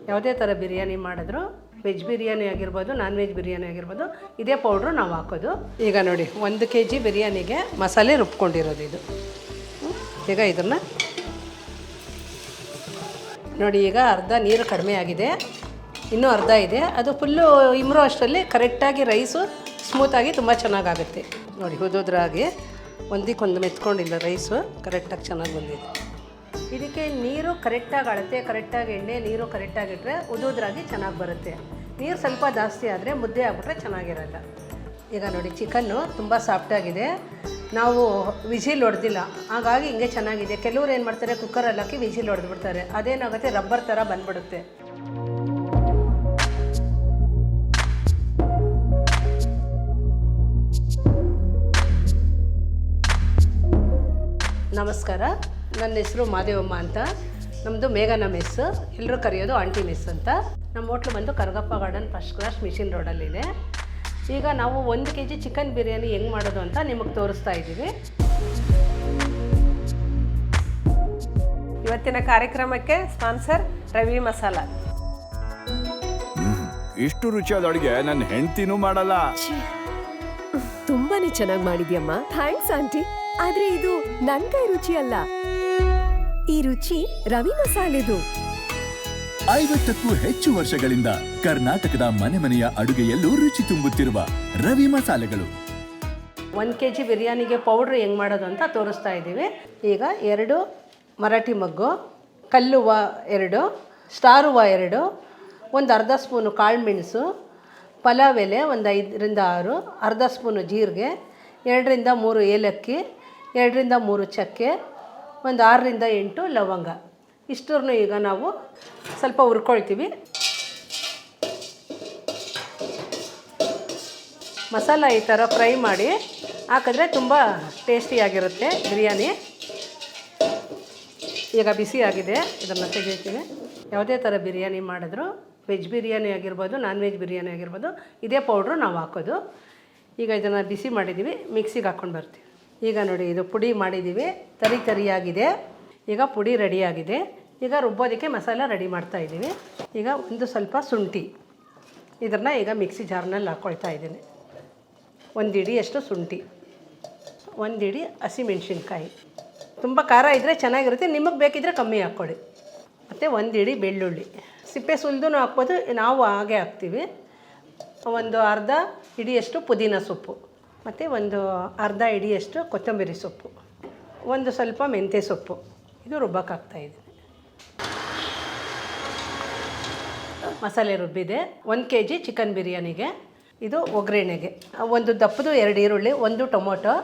ಯಾವುದೇ ಥರ ಬಿರಿಯಾನಿ ಮಾಡಿದ್ರು, ವೆಜ್ ಬಿರಿಯಾನಿ ಆಗಿರ್ಬೋದು, ನಾನ್ ವೆಜ್ ಬಿರಿಯಾನಿ ಆಗಿರ್ಬೋದು, ಇದೇ ಪೌಡ್ರು ನಾವು ಹಾಕೋದು. ಈಗ ನೋಡಿ 1 kg ಬಿರಿಯಾನಿಗೆ ಮಸಾಲೆ ರುಬ್ಕೊಂಡಿರೋದು ಇದು. ಈಗ ಇದನ್ನು ನೋಡಿ, ಈಗ ಅರ್ಧ ನೀರು ಕಡಿಮೆ ಆಗಿದೆ, ಇನ್ನೂ ಅರ್ಧ ಇದೆ. ಅದು ಫುಲ್ಲು ಇಮ್ರೋ ಅಷ್ಟರಲ್ಲಿ ಕರೆಕ್ಟಾಗಿ ರೈಸು ಸ್ಮೂತಾಗಿ ತುಂಬ ಚೆನ್ನಾಗಾಗುತ್ತೆ. ನೋಡಿ ಉದುದ್ರಾಗಿ ಒಂದಕ್ಕೊಂದು ಮೆತ್ಕೊಂಡಿಲ್ಲ, ರೈಸು ಕರೆಕ್ಟಾಗಿ ಚೆನ್ನಾಗಿ ಬಂದಿದೆ. ಇದಕ್ಕೆ ನೀರು ಕರೆಕ್ಟಾಗಿ ಅಳತೆ, ಕರೆಕ್ಟಾಗಿ ಎಣ್ಣೆ ನೀರು ಕರೆಕ್ಟಾಗಿಟ್ಟರೆ ಉದುದ್ರಾಗಿ ಚೆನ್ನಾಗಿ ಬರುತ್ತೆ. ನೀರು ಸ್ವಲ್ಪ ಜಾಸ್ತಿ ಆದರೆ ಮುದ್ದೆ ಆಗಿಬಿಟ್ರೆ ಚೆನ್ನಾಗಿರಲ್ಲ. ಈಗ ನೋಡಿ ಚಿಕನ್ನು ತುಂಬ ಸಾಫ್ಟಾಗಿದೆ, ನಾವು ವಿಜಿಲ್ ಹೊಡೆದಿಲ್ಲ, ಹಾಗಾಗಿ ಹಿಂಗೆ ಚೆನ್ನಾಗಿದೆ. ಕೆಲವ್ರು ಏನು ಮಾಡ್ತಾರೆ, ಕುಕ್ಕರಲ್ಲಿ ಹಾಕಿ ವಿಜಿಲ್ ಹೊಡೆದ್ಬಿಡ್ತಾರೆ, ಅದೇನಾಗುತ್ತೆ ರಬ್ಬರ್ ಥರ ಬಂದ್ಬಿಡುತ್ತೆ. ನಮಸ್ಕಾರ, ನನ್ನ ಹೆಸರು ಮಾದೇವಮ್ಮ ಅಂತ. ನಮ್ಮದು ಮೇಘನ ಮೆಸ್ಸು, ಎಲ್ಲರೂ ಕರೆಯೋದು ಆಂಟಿ ಮೆಸ್ ಅಂತ. ನಮ್ಮ ಹೋಟ್ಲು ಬಂದು ಕರಗಪ್ಪ ಗಾರ್ಡನ್ ಫಸ್ಟ್ ಕ್ಲಾಸ್ ಮಿಷಿನ್ ರೋಡಲ್ಲಿದೆ. ಈಗ ನಾವು 1 kg ಚಿಕನ್ ಬಿರಿಯಾನಿ ಹೆಂಗೆ ಮಾಡೋದು ಅಂತ ನಿಮಗೆ ತೋರಿಸ್ತಾ ಇದ್ದೀವಿ. ಇವತ್ತಿನ ಕಾರ್ಯಕ್ರಮಕ್ಕೆ ಸ್ಪಾನ್ಸರ್ ರವಿ ಮಸಾಲ. ಇಷ್ಟು ರುಚಿಯಾದ ಅಡುಗೆ ನನ್ನ ಹೆಂಡತಿನೂ ಮಾಡಲ್ಲ. ತುಂಬಾನೇ ಚೆನ್ನಾಗಿ ಮಾಡಿದ್ಯಮ್ಮ, ಥ್ಯಾಂಕ್ಸ್ ಆಂಟಿ. ಆದ್ರೆ ಇದು ನನ್ ಕೈ ರುಚಿ ಅಲ್ಲ, ಈ ರುಚಿ ರವಿ ಮಸಾಲೆದು. 50ಕ್ಕೂ ಹೆಚ್ಚು ವರ್ಷಗಳಿಂದ ಕರ್ನಾಟಕದ ಮನೆ ಮನೆಯ ಅಡುಗೆಯಲ್ಲೂ ರುಚಿ ತುಂಬುತ್ತಿರುವ ರವಿ ಮಸಾಲೆಗಳು. 1 kg ಬಿರಿಯಾನಿಗೆ ಪೌಡ್ರ್ ಹೆಂಗೆ ಮಾಡೋದು ಅಂತ ತೋರಿಸ್ತಾ ಇದ್ದೀವಿ. ಈಗ 2 ಮರಾಠಿ ಮೊಗ್ಗು, ಕಲ್ಲುವ 2, ಸ್ಟಾರ್ ಹೂವು 2, ಒಂದು ಅರ್ಧ ಸ್ಪೂನು ಕಾಳು ಮೆಣಸು, ಪಲಾವ್ ಎಲೆ ಒಂದು 5 ರಿಂದ 6, ಅರ್ಧ ಸ್ಪೂನು ಜೀರಿಗೆ, 2 ರಿಂದ 3 ಏಲಕ್ಕಿ, 2 ರಿಂದ 3 ಚಕ್ಕೆ, ಒಂದು 6 ರಿಂದ 8 ಲವಂಗ. ಇಷ್ಟನ್ನು ಈಗ ನಾವು ಸ್ವಲ್ಪ ಹುರ್ಕೊಳ್ತೀವಿ. ಮಸಾಲ ಈ ಥರ ಫ್ರೈ ಮಾಡಿ ಹಾಕಿದ್ರೆ ತುಂಬ ಟೇಸ್ಟಿಯಾಗಿರುತ್ತೆ ಬಿರಿಯಾನಿ. ಈಗ ಬಿಸಿ ಆಗಿದೆ, ಇದನ್ನು ತೆಗಿತೀವಿ. ಯಾವುದೇ ಥರ ಬಿರಿಯಾನಿ ಮಾಡಿದ್ರು, ವೆಜ್ ಬಿರಿಯಾನಿ ಆಗಿರ್ಬೋದು, ನಾನ್ ವೆಜ್ ಬಿರಿಯಾನಿ ಆಗಿರ್ಬೋದು, ಇದೇ ಪೌಡ್ರು ನಾವು ಹಾಕೋದು. ಈಗ ಇದನ್ನು ಬಿಸಿ ಮಾಡಿದ್ದೀವಿ, ಮಿಕ್ಸಿಗೆ ಹಾಕ್ಕೊಂಡು ಬರ್ತೀವಿ. ಈಗ ನೋಡಿ, ಇದು ಪುಡಿ ಮಾಡಿದ್ದೀವಿ, ತರಿಯಾಗಿದೆ. ಈಗ ಪುಡಿ ರೆಡಿಯಾಗಿದೆ. ಈಗ ರುಬ್ಬೋದಕ್ಕೆ ಮಸಾಲ ರೆಡಿ ಮಾಡ್ತಾಯಿದ್ದೀವಿ. ಈಗ ಒಂದು ಸ್ವಲ್ಪ ಶುಂಠಿ, ಇದನ್ನು ಈಗ ಮಿಕ್ಸಿ ಜಾರ್ನಲ್ಲಿ ಹಾಕ್ಕೊಳ್ತಾ ಇದ್ದೀನಿ. 1 ಹಿಡಿಯಷ್ಟು ಶುಂಠಿ, 1 ಹಿಡಿ ಹಸಿಮೆಣ್ಸಿನ್ಕಾಯಿ. ತುಂಬ ಖಾರ ಇದ್ದರೆ ಚೆನ್ನಾಗಿರುತ್ತೆ, ನಿಮಗೆ ಬೇಕಿದ್ದರೆ ಕಮ್ಮಿ ಹಾಕ್ಕೊಳ್ಳಿ. ಮತ್ತು 1 ಹಿಡಿ ಬೆಳ್ಳುಳ್ಳಿ, ಸಿಪ್ಪೆ ಸುಲಿದು ಹಾಕ್ಬೋದು, ನಾವು ಹಾಗೆ ಹಾಕ್ತೀವಿ. ಒಂದು ಅರ್ಧ ಹಿಡಿಯಷ್ಟು ಪುದೀನ ಸೊಪ್ಪು, ಮತ್ತು ಒಂದು ಅರ್ಧ ಹಿಡಿಯಷ್ಟು ಕೊತ್ತಂಬರಿ ಸೊಪ್ಪು, ಒಂದು ಸ್ವಲ್ಪ ಮೆಂತ್ಯ ಸೊಪ್ಪು. ಇದು ರುಬ್ಬಕ್ಕೆ ಹಾಕ್ತಾಯಿದ್ದೀನಿ. ಮಸಾಲೆ ರುಬ್ಬಿದೆ. 1 kg ಚಿಕನ್ ಬಿರಿಯಾನಿಗೆ. ಇದು ಒಗ್ಗರಣೆಗೆ ಒಂದು ದಪ್ಪದು 2 ಈರುಳ್ಳಿ, 1 ಟೊಮೊಟೊ,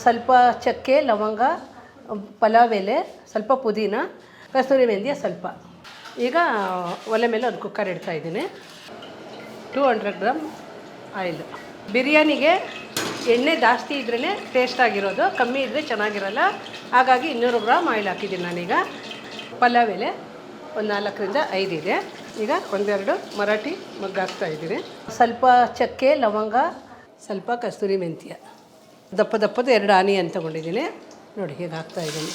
ಸ್ವಲ್ಪ ಚಕ್ಕೆ, ಲವಂಗ, ಪಲಾವ್ ಎಲೆ, ಸ್ವಲ್ಪ ಪುದೀನ, ಕಸ್ತೂರಿ ಮೆಂತ್ಯ ಸ್ವಲ್ಪ. ಈಗ ಒಲೆ ಮೇಲೆ ಒಂದು ಕುಕ್ಕರ್ ಇಡ್ತಾಯಿದ್ದೀನಿ. 200 ಗ್ರಾಮ್ ಆಯಿಲು. ಬಿರಿಯಾನಿಗೆ ಎಣ್ಣೆ ಜಾಸ್ತಿ ಇದ್ರೇ ಟೇಸ್ಟ್ ಆಗಿರೋದು, ಕಮ್ಮಿ ಇದ್ದರೆ ಚೆನ್ನಾಗಿರಲ್ಲ, ಹಾಗಾಗಿ 200 ಗ್ರಾಮ್ ಆಯಿಲ್ ಹಾಕಿದ್ದೀನಿ ನಾನೀಗ. ಪಲಾವ್ ಎಲೆ ಒಂದು 4 ರಿಂದ 5 ಇದೆ. ಈಗ 1-2 ಮರಾಠಿ ಮೊಗ್ಗು ಹಾಕ್ತಾಯಿದ್ದೀನಿ. ಸ್ವಲ್ಪ ಚಕ್ಕೆ, ಲವಂಗ, ಸ್ವಲ್ಪ ಕಸ್ತೂರಿ ಮೆಂತ್ಯ, ದಪ್ಪದು 2 ಆನಿಯನ್ ತೊಗೊಂಡಿದ್ದೀನಿ. ನೋಡಿ ಹೀಗೆ ಹಾಕ್ತಾಯಿದ್ದೀನಿ.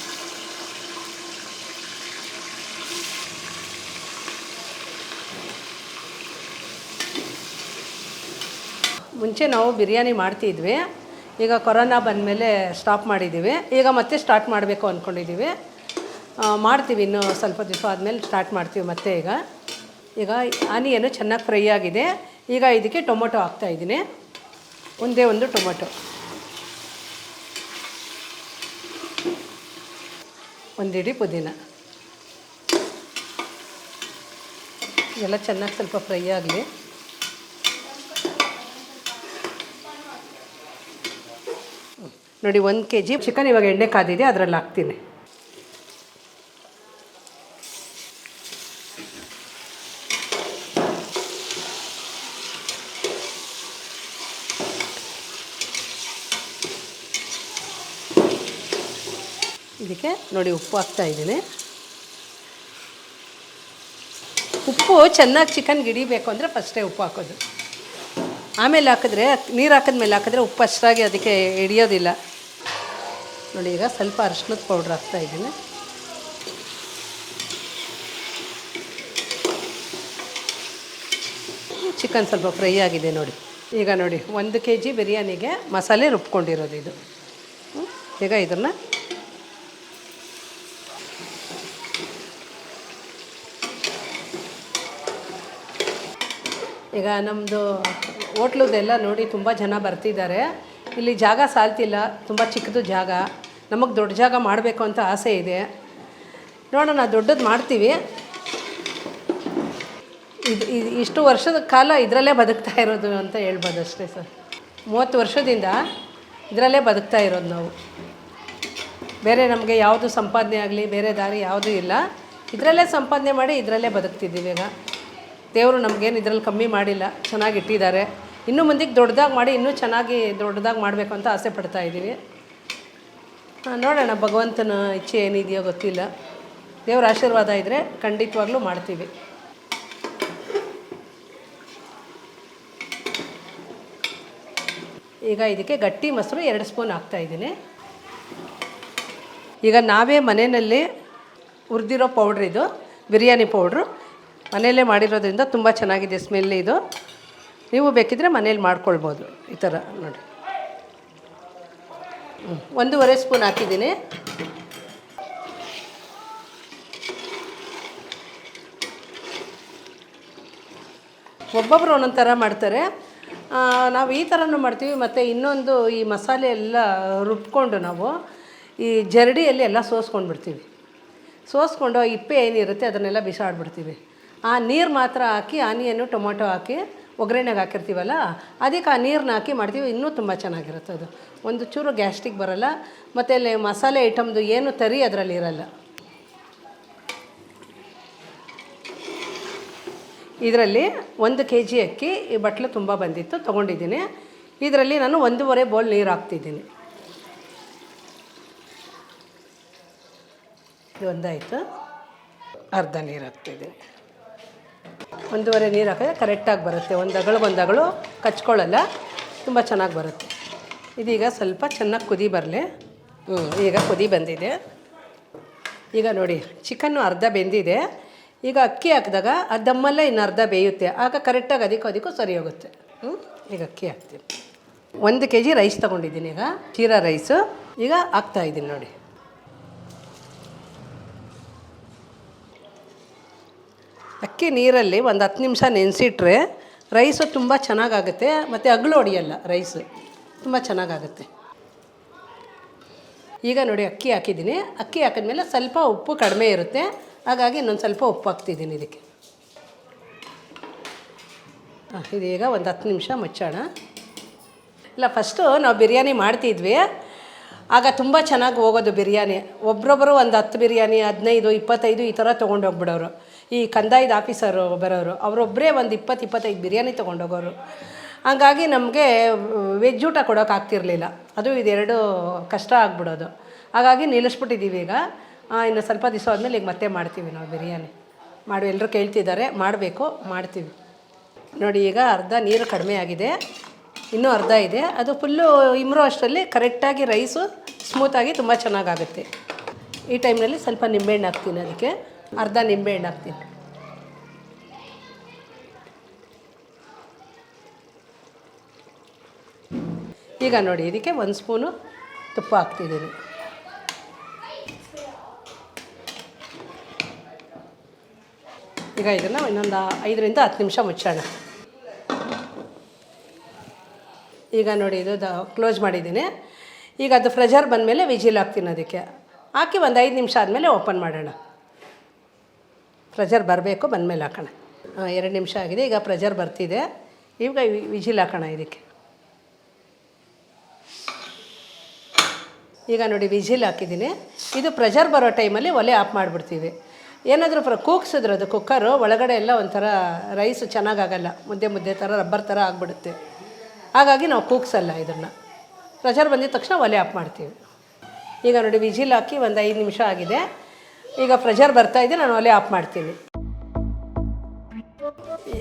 ಮುಂಚೆ ನಾವು ಬಿರಿಯಾನಿ ಮಾಡ್ತಿದ್ವಿ, ಈಗ ಕೊರೋನಾ ಬಂದಮೇಲೆ ಸ್ಟಾಪ್ ಮಾಡಿದ್ದೀವಿ. ಈಗ ಮತ್ತೆ ಸ್ಟಾರ್ಟ್ ಮಾಡಬೇಕು ಅಂದ್ಕೊಂಡಿದ್ದೀವಿ. ಮಾಡ್ತೀವಿ, ಇನ್ನೂ ಸ್ವಲ್ಪ ದಿವಸ ಆದಮೇಲೆ ಸ್ಟಾರ್ಟ್ ಮಾಡ್ತೀವಿ ಮತ್ತೆ. ಈಗ ಆನಿಯನ್ನು ಚೆನ್ನಾಗಿ ಫ್ರೈ ಆಗಿದೆ. ಈಗ ಇದಕ್ಕೆ ಟೊಮೊಟೊ ಹಾಕ್ತಾಯಿದ್ದೀನಿ. ಒಂದೇ ಒಂದು ಟೊಮೊಟೊ, 1 ಹಿಡಿ ಪುದೀನ, ಎಲ್ಲ ಚೆನ್ನಾಗಿ ಸ್ವಲ್ಪ ಫ್ರೈ ಆಗಲಿ. ನೋಡಿ 1 kg ಚಿಕನ್ ಇವಾಗ ಎಣ್ಣೆ ಕಾದಿದೆ, ಅದರಲ್ಲಿ ಹಾಕ್ತೀನಿ. ಇದಕ್ಕೆ ನೋಡಿ ಉಪ್ಪು ಹಾಕ್ತಾಯಿದ್ದೀನಿ. ಉಪ್ಪು ಚೆನ್ನಾಗಿ ಚಿಕನ್ಗೆ ಹಿಡಿಬೇಕು ಅಂದರೆ ಫಸ್ಟೇ ಉಪ್ಪು ಹಾಕೋದು. ಆಮೇಲೆ ಹಾಕಿದ್ರೆ, ನೀರು ಹಾಕಿದ್ಮೇಲೆ ಹಾಕಿದ್ರೆ ಉಪ್ಪು ಅಷ್ಟಾಗಿ ಅದಕ್ಕೆ ಹಿಡಿಯೋದಿಲ್ಲ. ನೋಡಿ ಈಗ ಸ್ವಲ್ಪ ಅರಿಶಿನದ ಪೌಡ್ರ್ ಹಾಕ್ತಾಯಿದ್ದೀನಿ. ಚಿಕನ್ ಸ್ವಲ್ಪ ಫ್ರೈ ಆಗಿದೆ ನೋಡಿ. ಈಗ ನೋಡಿ 1 kg ಬಿರಿಯಾನಿಗೆ ಮಸಾಲೆ ರುಬ್ಕೊಂಡಿರೋದು ಇದು. ಈಗ ಇದನ್ನು ಈಗ ನಮ್ಮದು ಹೋಟ್ಲದೆಲ್ಲ ನೋಡಿ ತುಂಬ ಜನ ಬರ್ತಿದ್ದಾರೆ. ಇಲ್ಲಿ ಜಾಗ ಸಾಲ್ತಿಲ್ಲ, ತುಂಬ ಚಿಕ್ಕದು ಜಾಗ. ನಮಗೆ ದೊಡ್ಡ ಜಾಗ ಮಾಡಬೇಕು ಅಂತ ಆಸೆ ಇದೆ. ನೋಡೋಣ, ದೊಡ್ಡದು ಮಾಡ್ತೀವಿ. ಇಷ್ಟು ವರ್ಷದ ಕಾಲ ಇದರಲ್ಲೇ ಬದುಕ್ತಾ ಇರೋದು ಅಂತ ಹೇಳ್ಬೋದು ಅಷ್ಟೇ ಸರ್. 30 ವರ್ಷದಿಂದ ಇದರಲ್ಲೇ ಬದುಕ್ತಾ ಇರೋದು ನಾವು. ಬೇರೆ ನಮಗೆ ಯಾವುದು ಸಂಪಾದನೆ ಆಗಲಿ, ಬೇರೆ ದಾರಿ ಯಾವುದೂ ಇಲ್ಲ. ಇದರಲ್ಲೇ ಸಂಪಾದನೆ ಮಾಡಿ ಇದರಲ್ಲೇ ಬದುಕ್ತಿದ್ದೀವಿ. ಈಗ ದೇವರು ನಮಗೇನು ಇದರಲ್ಲಿ ಕಮ್ಮಿ ಮಾಡಿಲ್ಲ, ಚೆನ್ನಾಗಿ ಇಟ್ಟಿದ್ದಾರೆ. ಇನ್ನೂ ಮುಂದಕ್ಕೆ ದೊಡ್ಡದಾಗಿ ಮಾಡಿ ಇನ್ನೂ ಚೆನ್ನಾಗಿ ದೊಡ್ಡದಾಗಿ ಮಾಡಬೇಕು ಅಂತ ಆಸೆ ಪಡ್ತಾ ಇದ್ದೀವಿ. ನೋಡೋಣ, ಭಗವಂತನ ಇಚ್ಛೆ ಏನಿದೆಯೋ ಗೊತ್ತಿಲ್ಲ. ದೇವ್ರ ಆಶೀರ್ವಾದ ಇದ್ದರೆ ಖಂಡಿತವಾಗ್ಲೂ ಮಾಡ್ತೀವಿ. ಈಗ ಇದಕ್ಕೆ ಗಟ್ಟಿ ಮೊಸರು 2 ಸ್ಪೂನ್ ಹಾಕ್ತಾಯಿದ್ದೀನಿ. ಈಗ ನಾವೇ ಮನೆಯಲ್ಲಿ ಹುರಿದಿರೋ ಪೌಡ್ರ್ ಇದು, ಬಿರಿಯಾನಿ ಪೌಡ್ರು. ಮನೆಯಲ್ಲೇ ಮಾಡಿರೋದ್ರಿಂದ ತುಂಬ ಚೆನ್ನಾಗಿದೆ ಸ್ಮೆಲ್ ಇದು. ನೀವು ಬೇಕಿದ್ದರೆ ಮನೇಲಿ ಮಾಡ್ಕೊಳ್ಬೋದು. ಈ ಥರ ನೋಡಿ. 1.5 ಸ್ಪೂನ್ ಹಾಕಿದ್ದೀನಿ. ಒಬ್ಬೊಬ್ಬರು ಒಂದೊಂದು ಥರ ಮಾಡ್ತಾರೆ. ನಾವು ಈ ಥರನೂ ಮಾಡ್ತೀವಿ. ಮತ್ತು ಇನ್ನೊಂದು, ಈ ಮಸಾಲೆ ಎಲ್ಲ ರುಬ್ಕೊಂಡು ನಾವು ಈ ಜರಡಿಯಲ್ಲಿ ಎಲ್ಲ ಸೋಸ್ಕೊಂಡ್ಬಿಡ್ತೀವಿ. ಸೋಸ್ಕೊಂಡು ಇಪ್ಪೆ ಏನಿರುತ್ತೆ ಅದನ್ನೆಲ್ಲ ಬಿಸಾಡ್ಬಿಡ್ತೀವಿ. ಆ ನೀರು ಮಾತ್ರ ಹಾಕಿ ಆನಿಯನ್ನು ಟೊಮೊಟೊ ಹಾಕಿ ಒಗ್ಗರಣೆಗೆ ಹಾಕಿರ್ತೀವಲ್ಲ, ಅದಕ್ಕೆ ಆ ನೀರನ್ನ ಹಾಕಿ ಮಾಡ್ತೀವಿ. ಇನ್ನೂ ತುಂಬ ಚೆನ್ನಾಗಿರುತ್ತೆ ಅದು. ಒಂದು ಚೂರು ಗ್ಯಾಸ್ಟ್ರಿಕ್ ಬರೋಲ್ಲ. ಮತ್ತು ಅಲ್ಲಿ ಮಸಾಲೆ ಐಟಮ್ದು ಏನು ತರಿ ಅದರಲ್ಲಿ ಇರೋಲ್ಲ. ಇದರಲ್ಲಿ 1 kg ಅಕ್ಕಿ, ಈ ಬಟ್ಲು ತುಂಬ ಬಂದಿತ್ತು, ತೊಗೊಂಡಿದ್ದೀನಿ. ಇದರಲ್ಲಿ ನಾನು 1.5 ಬೌಲ್ ನೀರು ಹಾಕ್ತಿದ್ದೀನಿ. ಒಂದಾಯಿತು, ಅರ್ಧ ನೀರು ಹಾಕ್ತಿದ್ದೀನಿ. 1.5 ನೀರು ಹಾಕಿದ್ರೆ ಕರೆಕ್ಟಾಗಿ ಬರುತ್ತೆ. ಒಂದಗಳು ಕಚ್ಕೊಳ್ಳಲ್ಲ, ತುಂಬ ಚೆನ್ನಾಗಿ ಬರುತ್ತೆ. ಇದೀಗ ಸ್ವಲ್ಪ ಚೆನ್ನಾಗಿ ಕುದಿ ಬರಲಿ. ಈಗ ಕುದಿ ಬಂದಿದೆ. ಈಗ ನೋಡಿ, ಚಿಕನ್ನು ಅರ್ಧ ಬೆಂದಿದೆ. ಈಗ ಅಕ್ಕಿ ಹಾಕಿದಾಗ ಆ ದಮ್ಮಲ್ಲೇ ಇನ್ನು ಅರ್ಧ ಬೇಯುತ್ತೆ. ಆಗ ಕರೆಕ್ಟಾಗಿ ಅದಕ್ಕೂ ಸರಿ ಹೋಗುತ್ತೆ. ಈಗ ಅಕ್ಕಿ ಹಾಕ್ತೀನಿ. 1 kg ರೈಸ್ ತೊಗೊಂಡಿದ್ದೀನಿ. ಈಗ ಜೀರಾ ರೈಸು ಈಗ ಹಾಕ್ತಾಯಿದ್ದೀನಿ ನೋಡಿ. ಅಕ್ಕಿ ನೀರಲ್ಲಿ ಒಂದು 10 ನಿಮಿಷ ನೆನೆಸಿಟ್ರೆ ರೈಸು ತುಂಬ ಚೆನ್ನಾಗಾಗುತ್ತೆ. ಮತ್ತು ಅಗ್ಳು ಹೊಡಿಯಲ್ಲ, ರೈಸು ತುಂಬ ಚೆನ್ನಾಗಾಗುತ್ತೆ. ಈಗ ನೋಡಿ, ಅಕ್ಕಿ ಹಾಕಿದ್ದೀನಿ. ಅಕ್ಕಿ ಹಾಕಿದ್ಮೇಲೆ ಸ್ವಲ್ಪ ಉಪ್ಪು ಕಡಿಮೆ ಇರುತ್ತೆ, ಹಾಗಾಗಿ ಇನ್ನೊಂದು ಸ್ವಲ್ಪ ಉಪ್ಪು ಹಾಕ್ತಿದ್ದೀನಿ ಇದಕ್ಕೆ. ಇದೀಗ ಒಂದು 10 ನಿಮಿಷ ಮುಚ್ಚೋಣ. ಇಲ್ಲ, ಫಸ್ಟು ನಾವು ಬಿರಿಯಾನಿ ಮಾಡ್ತಿದ್ವಿ, ಆಗ ತುಂಬ ಚೆನ್ನಾಗಿ ಹೋಗೋದು ಬಿರಿಯಾನಿ. ಒಬ್ಬರೊಬ್ಬರು ಒಂದು 10 ಬಿರಿಯಾನಿ, 15, 25 ಈ ಥರ ತೊಗೊಂಡೋಗ್ಬಿಡೋರು. ಈ ಕಂದಾಯದ ಆಫೀಸರು ಬರೋರು ಅವರೊಬ್ಬರೇ ಒಂದು 20-25 ಬಿರಿಯಾನಿ ತೊಗೊಂಡೋಗೋರು. ಹಾಗಾಗಿ ನಮಗೆ ವೆಜ್ ಊಟ ಕೊಡೋಕ್ಕಾಗ್ತಿರ್ಲಿಲ್ಲ. ಅದು ಇದೆರಡು ಕಷ್ಟ ಆಗ್ಬಿಡೋದು. ಹಾಗಾಗಿ ನಿಲ್ಲಿಸ್ಬಿಟ್ಟಿದ್ದೀವಿ. ಈಗ ಇನ್ನು ಸ್ವಲ್ಪ ದಿವಸ ಆದಮೇಲೆ ಈಗ ಮತ್ತೆ ಮಾಡ್ತೀವಿ ನಾವು ಬಿರಿಯಾನಿ. ಎಲ್ಲರೂ ಕೇಳ್ತಿದ್ದಾರೆ, ಮಾಡಬೇಕು, ಮಾಡ್ತೀವಿ. ನೋಡಿ, ಈಗ ಅರ್ಧ ನೀರು ಕಡಿಮೆ ಆಗಿದೆ, ಇನ್ನೂ ಅರ್ಧ ಇದೆ. ಅದು ಫುಲ್ಲು ಇಮ್ರೋ ಅಷ್ಟರಲ್ಲಿ ಕರೆಕ್ಟಾಗಿ ರೈಸು ಸ್ಮೂತಾಗಿ ತುಂಬ ಚೆನ್ನಾಗಾಗುತ್ತೆ. ಈ ಟೈಮ್ನಲ್ಲಿ ಸ್ವಲ್ಪ ನಿಂಬೆಹಣ್ಣು ಹಾಕ್ತೀನಿ. ಅದಕ್ಕೆ ಅರ್ಧ ನಿಂಬೆಹಣ್ಣು ಹಾಕ್ತೀನಿ. ಈಗ ನೋಡಿ, ಇದಕ್ಕೆ 1 ಸ್ಪೂನು ತುಪ್ಪ ಹಾಕ್ತಿದ್ದೀನಿ. ಈಗ ಇದನ್ನು ಇನ್ನೊಂದು 5-10 ನಿಮಿಷ ಮುಚ್ಚೋಣ. ಈಗ ನೋಡಿ, ಇದು ಕ್ಲೋಸ್ ಮಾಡಿದ್ದೀನಿ. ಈಗ ಅದು ಪ್ರೆಷರ್ ಬಂದಮೇಲೆ ವಿಜಿಲ್ ಹಾಕ್ತೀನಿ. ಅದಕ್ಕೆ ಹಾಕಿ ಒಂದು 5 ನಿಮಿಷ ಆದಮೇಲೆ ಓಪನ್ ಮಾಡೋಣ. ಪ್ರೆಷರ್ ಬರಬೇಕು, ಬಂದಮೇಲೆ ಹಾಕೋಣ. 2 ನಿಮಿಷ ಆಗಿದೆ. ಈಗ ಪ್ರೆಷರ್ ಬರ್ತಿದೆ. ಈಗ ವಿಜಿಲ್ ಹಾಕೋಣ ಇದಕ್ಕೆ. ಈಗ ನೋಡಿ, ವಿಜಿಲ್ ಹಾಕಿದ್ದೀನಿ. ಇದು ಪ್ರೆಷರ್ ಬರೋ ಟೈಮಲ್ಲಿ ಒಲೆ ಆಫ್ ಮಾಡಿಬಿಡ್ತೀವಿ. ಏನಾದರೂ ಕೂಗ್ಸಿದ್ರೆ ಅದು ಕುಕ್ಕರು ಒಳಗಡೆ ಎಲ್ಲ ಒಂಥರ ರೈಸು ಚೆನ್ನಾಗಾಗಲ್ಲ, ಮುದ್ದೆ ಥರ ರಬ್ಬರ್ ಥರ ಆಗಿಬಿಡುತ್ತೆ. ಹಾಗಾಗಿ ನಾವು ಕೂಗ್ಸಲ್ಲ ಇದನ್ನು. ಪ್ರೆಷರ್ ಬಂದಿದ ತಕ್ಷಣ ಒಲೆ ಆಫ್ ಮಾಡ್ತೀವಿ. ಈಗ ನೋಡಿ, ವಿಜಿಲ್ ಹಾಕಿ ಒಂದು 5 ನಿಮಿಷ ಆಗಿದೆ. ಈಗ ಪ್ರೆಷರ್ ಬರ್ತಾಯಿದೆ, ನಾನು ಒಲೆ ಆಫ್ ಮಾಡ್ತೀನಿ.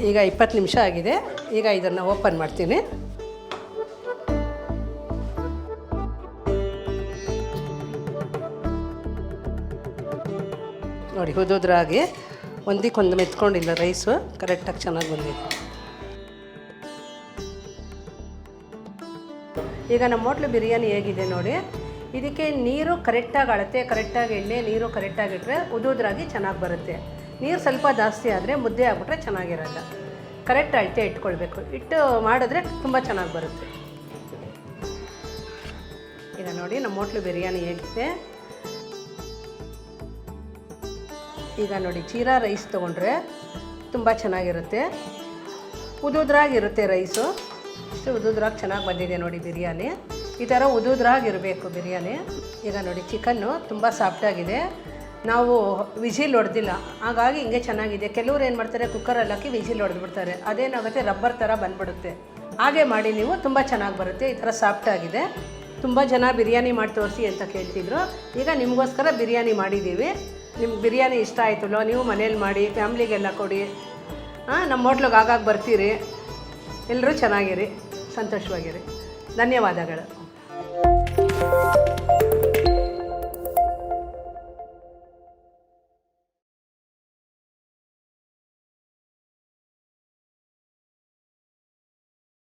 ಈಗ 20 ನಿಮಿಷ ಆಗಿದೆ. ಈಗ ಇದನ್ನು ಓಪನ್ ಮಾಡ್ತೀನಿ. ನೋಡಿ, ಉದುದ್ರಾಗಿ ಒಂದಕ್ಕೊಂದು ಮೆತ್ಕೊಂಡಿಲ್ಲ, ರೈಸು ಕರೆಕ್ಟಾಗಿ ಚೆನ್ನಾಗಿ ಬಂದಿದೆ. ಈಗ ನಮ್ಮ ಹೋಟ್ಲು ಬಿರಿಯಾನಿ ಹೇಗಿದೆ ನೋಡಿ. ಇದಕ್ಕೆ ನೀರು ಕರೆಕ್ಟಾಗಿ ಅಳತೆ, ಕರೆಕ್ಟಾಗಿ ಎಣ್ಣೆ, ನೀರು ಕರೆಕ್ಟಾಗಿಟ್ರೆ ಉದುದ್ರಾಗಿ ಚೆನ್ನಾಗಿ ಬರುತ್ತೆ. ನೀರು ಸ್ವಲ್ಪ ಜಾಸ್ತಿ ಆದರೆ ಮುದ್ದೆ ಆಗಿಬಿಟ್ರೆ ಚೆನ್ನಾಗಿರಲ್ಲ. ಕರೆಕ್ಟ್ ಅಳತೆ ಇಟ್ಕೊಳ್ಬೇಕು. ಇಟ್ಟು ಮಾಡಿದ್ರೆ ತುಂಬ ಚೆನ್ನಾಗಿ ಬರುತ್ತೆ. ಈಗ ನೋಡಿ ನಮ್ಮ ಹೋಟ್ಲು ಬಿರಿಯಾನಿ ಹೇಗಿದೆ. ಈಗ ನೋಡಿ ಜೀರಾ ರೈಸ್ ತೊಗೊಂಡ್ರೆ ತುಂಬ ಚೆನ್ನಾಗಿರುತ್ತೆ. ಉದುದ್ರಾಗಿರುತ್ತೆ ರೈಸು. ಇಷ್ಟು ಉದುದ್ರಾಗಿ ಚೆನ್ನಾಗಿ ಬಂದಿದೆ ನೋಡಿ ಬಿರಿಯಾನಿ. ಈ ಥರ ಉದುದ್ರಾಗಿರಬೇಕು ಬಿರಿಯಾನಿ. ಈಗ ನೋಡಿ ಚಿಕನ್ನು ತುಂಬ ಸಾಫ್ಟಾಗಿದೆ. ನಾವು ವಿಜಿಲ್ ಹೊಡೆದಿಲ್ಲ, ಹಾಗಾಗಿ ಹಿಂಗೆ ಚೆನ್ನಾಗಿದೆ. ಕೆಲವ್ರು ಏನು ಮಾಡ್ತಾರೆ, ಕುಕ್ಕರಲ್ಲಿ ಹಾಕಿ ವಿಜಿಲ್ ಹೊಡೆದ್ಬಿಡ್ತಾರೆ. ಅದೇನಾಗುತ್ತೆ, ರಬ್ಬರ್ ಥರ ಬಂದ್ಬಿಡುತ್ತೆ. ಹಾಗೆ ಮಾಡಿ ನೀವು, ತುಂಬ ಚೆನ್ನಾಗಿ ಬರುತ್ತೆ. ಈ ಥರ ಸಾಫ್ಟಾಗಿದೆ. ತುಂಬ ಜನ ಬಿರಿಯಾನಿ ಮಾಡಿ ತೋರಿಸಿ ಅಂತ ಕೇಳ್ತಿದ್ರು. ಈಗ ನಿಮಗೋಸ್ಕರ ಬಿರಿಯಾನಿ ಮಾಡಿದ್ದೀವಿ. ನಿಮ್ಗೆ ಬಿರಿಯಾನಿ ಇಷ್ಟ ಆಯ್ತಲ್ಲೋ, ನೀವು ಮನೇಲಿ ಮಾಡಿ ಫ್ಯಾಮ್ಲಿಗೆಲ್ಲ ಕೊಡಿ. ನಮ್ಮ ಹೋಟ್ಲಿಗೆ ಆಗಾಗ ಬರ್ತೀರಿ. ಎಲ್ಲರೂ ಚೆನ್ನಾಗಿರಿ, ಸಂತೋಷವಾಗಿರಿ. ಧನ್ಯವಾದಗಳು.